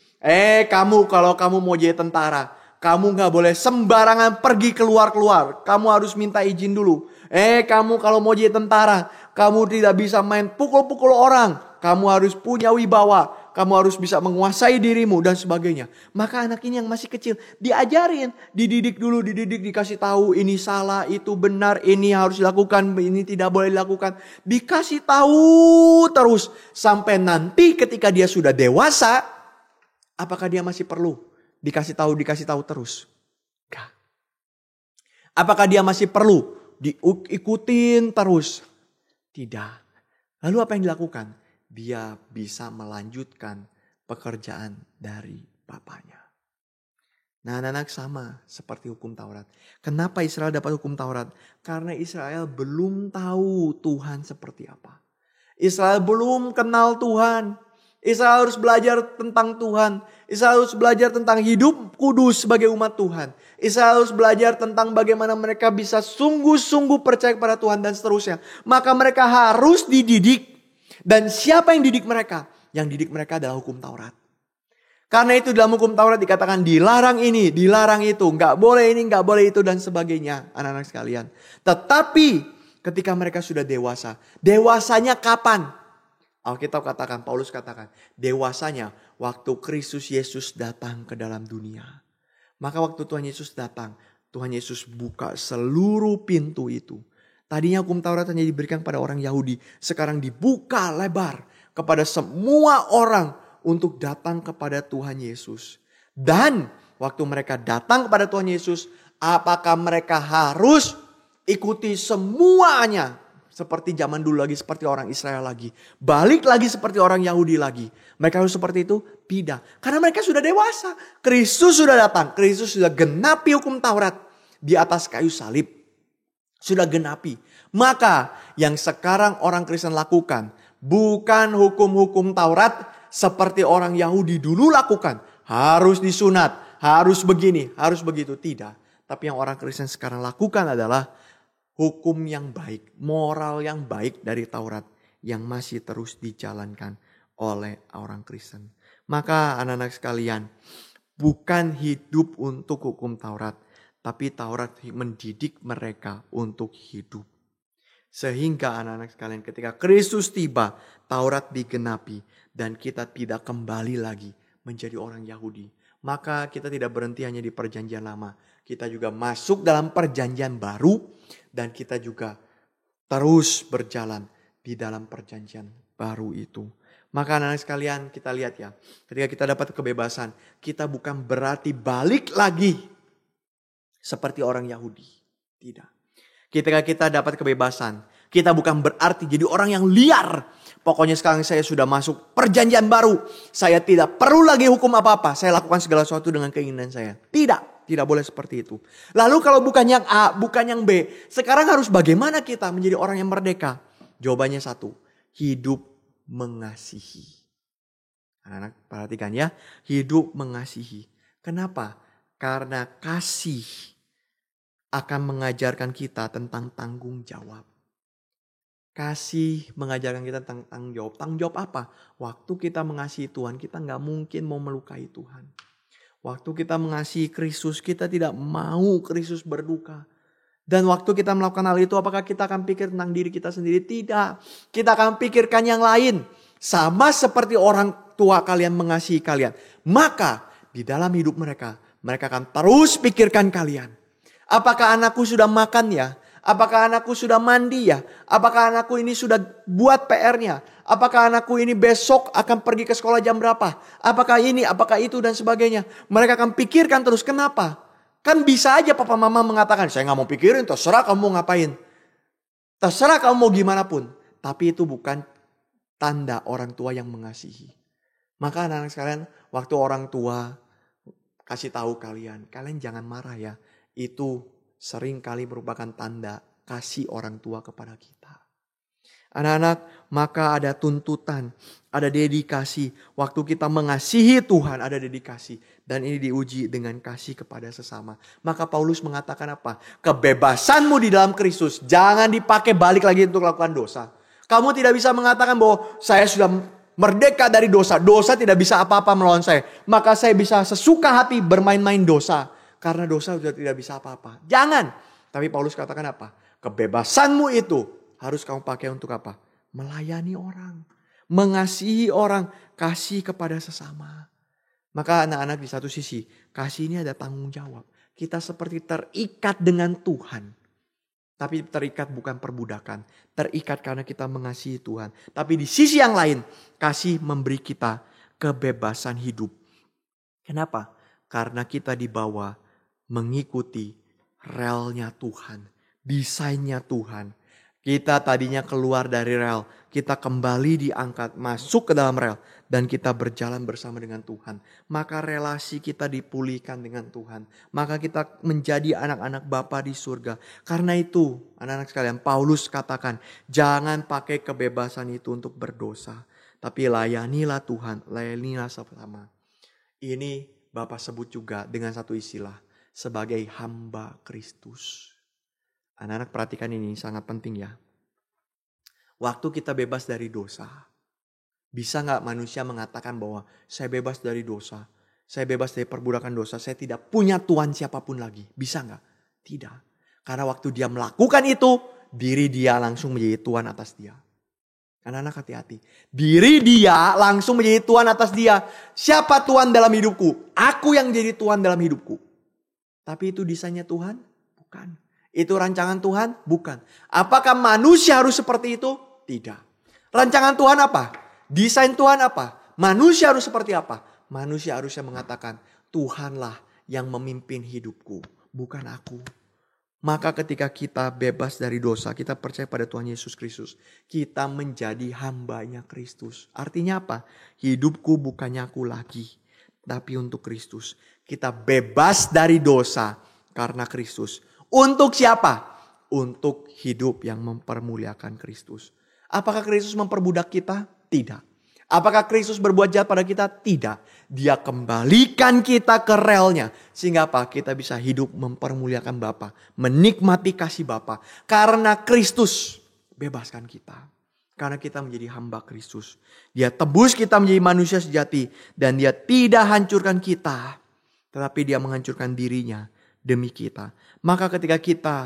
Kamu kalau kamu mau jadi tentara, kamu gak boleh sembarangan pergi keluar-keluar. Kamu harus minta izin dulu. Kamu kalau mau jadi tentara, kamu tidak bisa main pukul-pukul orang. Kamu harus punya wibawa. Kamu harus bisa menguasai dirimu dan sebagainya. Maka anak ini yang masih kecil diajarin. Dididik dulu, dikasih tahu ini salah, itu benar, ini harus dilakukan, ini tidak boleh dilakukan. Dikasih tahu terus. Sampai nanti ketika dia sudah dewasa, apakah dia masih perlu dikasih tahu terus? Enggak. Apakah dia masih perlu diikutin terus? Tidak. Lalu apa yang dilakukan? Dia bisa melanjutkan pekerjaan dari papanya. Nah, anak-anak sama seperti hukum Taurat. Kenapa Israel dapat hukum Taurat? Karena Israel belum tahu Tuhan seperti apa. Israel belum kenal Tuhan. Israel harus belajar tentang Tuhan. Israel harus belajar tentang hidup kudus sebagai umat Tuhan. Israel harus belajar tentang bagaimana mereka bisa sungguh-sungguh percaya kepada Tuhan dan seterusnya. Maka mereka harus dididik. Dan siapa yang didik mereka? Yang didik mereka adalah hukum Taurat. Karena itu dalam hukum Taurat dikatakan dilarang ini, dilarang itu. Nggak boleh ini, nggak boleh itu dan sebagainya. Anak-anak sekalian. Tetapi ketika mereka sudah dewasa. Dewasanya kapan? Alkitab katakan, Paulus katakan. Dewasanya waktu Kristus Yesus datang ke dalam dunia. Maka waktu Tuhan Yesus datang. Tuhan Yesus buka seluruh pintu itu. Tadinya hukum Taurat hanya diberikan pada orang Yahudi. Sekarang dibuka lebar kepada semua orang untuk datang kepada Tuhan Yesus. Dan waktu mereka datang kepada Tuhan Yesus, apakah mereka harus ikuti semuanya? Seperti zaman dulu lagi, seperti orang Israel lagi. Balik lagi seperti orang Yahudi lagi. Mereka harus seperti itu? Tidak. Karena mereka sudah dewasa. Kristus sudah datang. Kristus sudah genapi hukum Taurat di atas kayu salib. Sudah genapi. Maka yang sekarang orang Kristen lakukan bukan hukum-hukum Taurat seperti orang Yahudi dulu lakukan. Harus disunat, harus begini, harus begitu. Tidak. Tapi yang orang Kristen sekarang lakukan adalah hukum yang baik, moral yang baik dari Taurat yang masih terus dijalankan oleh orang Kristen. Maka anak-anak sekalian, bukan hidup untuk hukum Taurat, Tapi Taurat mendidik mereka untuk hidup. Sehingga anak-anak sekalian, ketika Kristus tiba, Taurat digenapi dan kita tidak kembali lagi menjadi orang Yahudi. Maka kita tidak berhenti hanya di perjanjian lama. Kita juga masuk dalam perjanjian baru dan kita juga terus berjalan di dalam perjanjian baru itu. Maka anak-anak sekalian, kita lihat ya, ketika kita dapat kebebasan, kita bukan berarti balik lagi seperti orang Yahudi. Tidak. Ketika kita dapat kebebasan, kita bukan berarti jadi orang yang liar. Pokoknya sekarang saya sudah masuk perjanjian baru. Saya tidak perlu lagi hukum apa-apa. Saya lakukan segala sesuatu dengan keinginan saya. Tidak boleh seperti itu. Lalu kalau bukan yang A, bukan yang B, sekarang harus bagaimana kita menjadi orang yang merdeka? Jawabannya satu, hidup mengasihi. Anak-anak perhatikan ya, hidup mengasihi. Kenapa? Karena kasih akan mengajarkan kita tentang tanggung jawab. Kasih mengajarkan kita tentang tanggung jawab. Tanggung jawab apa? Waktu kita mengasihi Tuhan, kita gak mungkin mau melukai Tuhan. Waktu kita mengasihi Kristus, kita tidak mau Kristus berduka. Dan waktu kita melakukan hal itu, apakah kita akan pikir tentang diri kita sendiri? Tidak. Kita akan pikirkan yang lain. Sama seperti orang tua kalian mengasihi kalian. Maka di dalam hidup mereka akan terus pikirkan kalian. Apakah anakku sudah makan ya? Apakah anakku sudah mandi ya? Apakah anakku ini sudah buat PR-nya? Apakah anakku ini besok akan pergi ke sekolah jam berapa? Apakah ini, apakah itu dan sebagainya. Mereka akan pikirkan terus. Kenapa? Kan bisa aja papa mama mengatakan, saya gak mau pikirin, terserah kamu mau ngapain. Terserah kamu mau gimana pun. Tapi itu bukan tanda orang tua yang mengasihi. Maka anak-anak sekalian, waktu orang tua kasih tahu kalian jangan marah ya. Itu sering kali merupakan tanda kasih orang tua kepada kita. Anak-anak, maka ada tuntutan, ada dedikasi. Waktu kita mengasihi Tuhan, ada dedikasi. Dan ini diuji dengan kasih kepada sesama. Maka Paulus mengatakan apa? Kebebasanmu di dalam Kristus jangan dipakai balik lagi untuk melakukan dosa. Kamu tidak bisa mengatakan bahwa saya sudah merdeka dari dosa. Dosa tidak bisa apa-apa melawan saya. Maka saya bisa sesuka hati bermain-main dosa. Karena dosa sudah tidak bisa apa-apa. Jangan. Tapi Paulus katakan apa? Kebebasanmu itu harus kamu pakai untuk apa? Melayani orang. Mengasihi orang. Kasih kepada sesama. Maka anak-anak di satu sisi. Kasih ini ada tanggung jawab. Kita seperti terikat dengan Tuhan. Tapi terikat bukan perbudakan. Terikat karena kita mengasihi Tuhan. Tapi di sisi yang lain. Kasih memberi kita kebebasan hidup. Kenapa? Karena kita dibawa mengikuti relnya Tuhan. Desainnya Tuhan. Kita tadinya keluar dari rel. Kita kembali diangkat masuk ke dalam rel. Dan kita berjalan bersama dengan Tuhan. Maka relasi kita dipulihkan dengan Tuhan. Maka kita menjadi anak-anak Bapa di surga. Karena itu anak-anak sekalian, Paulus katakan, jangan pakai kebebasan itu untuk berdosa. Tapi layanilah Tuhan, layanilah sesama. Ini Bapak sebut juga dengan satu istilah. Sebagai hamba Kristus. Anak-anak perhatikan ini sangat penting ya. Waktu kita bebas dari dosa. Bisa gak manusia mengatakan bahwa saya bebas dari dosa. Saya bebas dari perbudakan dosa. Saya tidak punya Tuhan siapapun lagi. Bisa gak? Tidak. Karena waktu dia melakukan itu. Diri dia langsung menjadi Tuhan atas dia. Anak-anak hati-hati. Diri dia langsung menjadi Tuhan atas dia. Siapa Tuhan dalam hidupku? Aku yang jadi Tuhan dalam hidupku. Tapi itu desainnya Tuhan? Bukan. Itu rancangan Tuhan? Bukan. Apakah manusia harus seperti itu? Tidak. Rancangan Tuhan apa? Desain Tuhan apa? Manusia harus seperti apa? Manusia harusnya mengatakan, Tuhanlah yang memimpin hidupku, bukan aku. Maka ketika kita bebas dari dosa, kita percaya pada Tuhan Yesus Kristus, kita menjadi hambanya Kristus. Artinya apa? Hidupku bukannya aku lagi, tapi untuk Kristus. Kita bebas dari dosa karena Kristus. Untuk siapa? Untuk hidup yang mempermuliakan Kristus. Apakah Kristus memperbudak kita? Tidak. Apakah Kristus berbuat jahat pada kita? Tidak. Dia kembalikan kita ke relnya. Sehingga apa? Kita bisa hidup mempermuliakan Bapa. Menikmati kasih Bapa. Karena Kristus bebaskan kita. Karena kita menjadi hamba Kristus. Dia tebus kita menjadi manusia sejati. Dan dia tidak hancurkan kita. Tetapi dia menghancurkan dirinya. demi kita. Maka ketika kita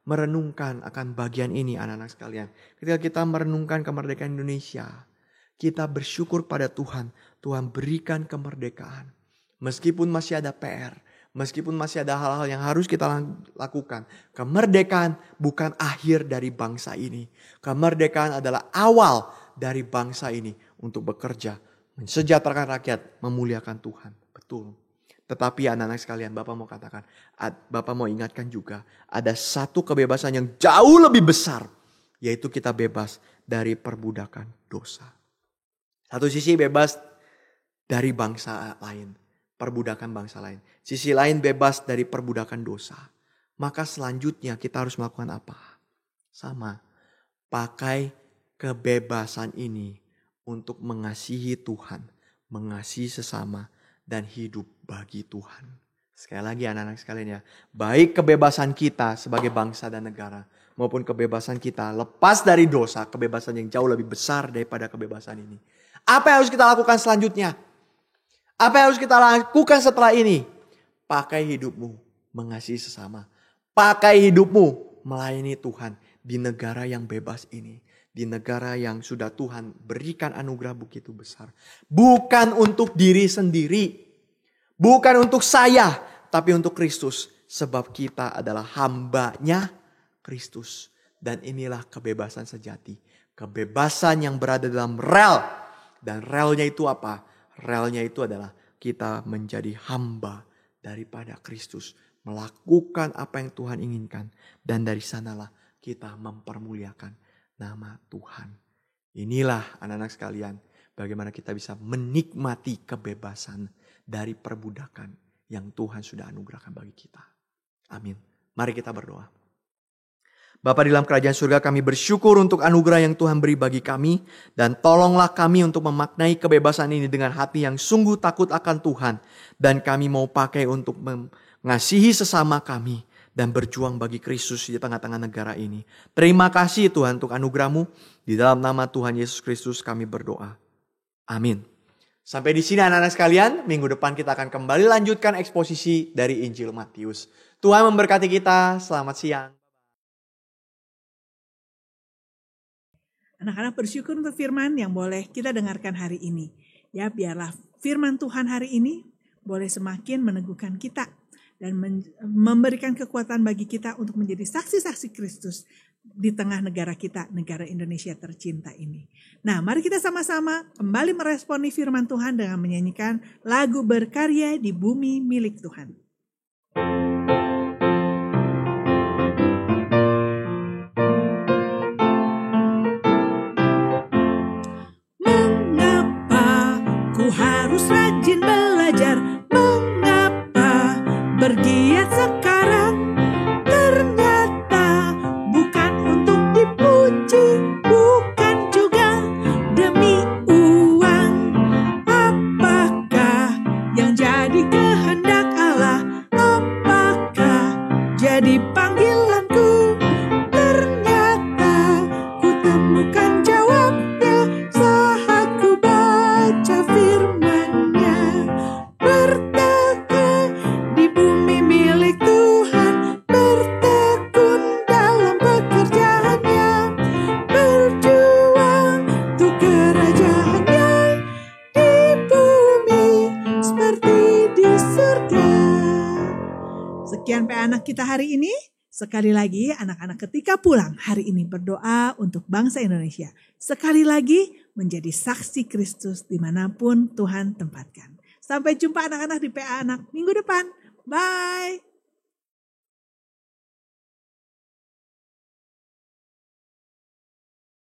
merenungkan akan bagian ini anak-anak sekalian, ketika kita merenungkan kemerdekaan Indonesia, kita bersyukur pada Tuhan. Tuhan berikan kemerdekaan. Meskipun masih ada PR, meskipun masih ada hal-hal yang harus kita lakukan. Kemerdekaan bukan akhir dari bangsa ini. Kemerdekaan adalah awal dari bangsa ini untuk bekerja, mensejahterakan rakyat, memuliakan Tuhan. Betul. Tetapi anak-anak sekalian, Bapak mau katakan, Bapak mau ingatkan juga, ada satu kebebasan yang jauh lebih besar, yaitu kita bebas dari perbudakan dosa. Satu sisi bebas dari bangsa lain, perbudakan bangsa lain. Sisi lain bebas dari perbudakan dosa. Maka selanjutnya kita harus melakukan apa? Sama, pakai kebebasan ini untuk mengasihi Tuhan, mengasihi sesama, dan hidup bagi Tuhan. Sekali lagi anak-anak sekalian ya, baik kebebasan kita sebagai bangsa dan negara, maupun kebebasan kita lepas dari dosa, kebebasan yang jauh lebih besar daripada kebebasan ini. Apa yang harus kita lakukan selanjutnya? Apa yang harus kita lakukan setelah ini? Pakai hidupmu mengasihi sesama. Pakai hidupmu melayani Tuhan di negara yang bebas ini. Di negara yang sudah Tuhan berikan anugerah begitu besar. Bukan untuk diri sendiri. Bukan untuk saya. Tapi untuk Kristus. Sebab kita adalah hambanya Kristus. Dan inilah kebebasan sejati. Kebebasan yang berada dalam rel. Dan relnya itu apa? Relnya itu adalah kita menjadi hamba daripada Kristus. Melakukan apa yang Tuhan inginkan. Dan dari sanalah kita mempermuliakan nama Tuhan. Inilah anak-anak sekalian, bagaimana kita bisa menikmati kebebasan dari perbudakan yang Tuhan sudah anugerahkan bagi kita. Amin. Mari kita berdoa. Bapa di dalam kerajaan surga, kami bersyukur untuk anugerah yang Tuhan beri bagi kami. Dan tolonglah kami untuk memaknai kebebasan ini dengan hati yang sungguh takut akan Tuhan. Dan kami mau pakai untuk mengasihi sesama kami. Dan berjuang bagi Kristus di tengah-tengah negara ini. Terima kasih Tuhan untuk anugerah-Mu. Di dalam nama Tuhan Yesus Kristus kami berdoa. Amin. Sampai di sini anak-anak sekalian. Minggu depan kita akan kembali lanjutkan eksposisi dari Injil Matius. Tuhan memberkati kita. Selamat siang. Anak-anak bersyukur untuk firman yang boleh kita dengarkan hari ini. Ya, biarlah firman Tuhan hari ini boleh semakin meneguhkan kita dan memberikan kekuatan bagi kita untuk menjadi saksi-saksi Kristus di tengah negara kita, negara Indonesia tercinta ini. Nah, mari kita sama-sama kembali meresponi firman Tuhan dengan menyanyikan lagu berkarya di bumi milik Tuhan. Harus rajin belajar, mengapa bergiat sekarang? Ternyata bukan untuk dipuji, bukan juga demi uang. Apakah yang jadi kehendak Allah? Apakah jadi panggilanku? Ternyata ku temukan jawabnya saat ku baca firman. Sekian anak kita hari ini. Sekali lagi anak-anak ketika pulang hari ini berdoa untuk bangsa Indonesia. Sekali lagi menjadi saksi Kristus dimanapun Tuhan tempatkan. Sampai jumpa anak-anak di PA Anak minggu depan. Bye.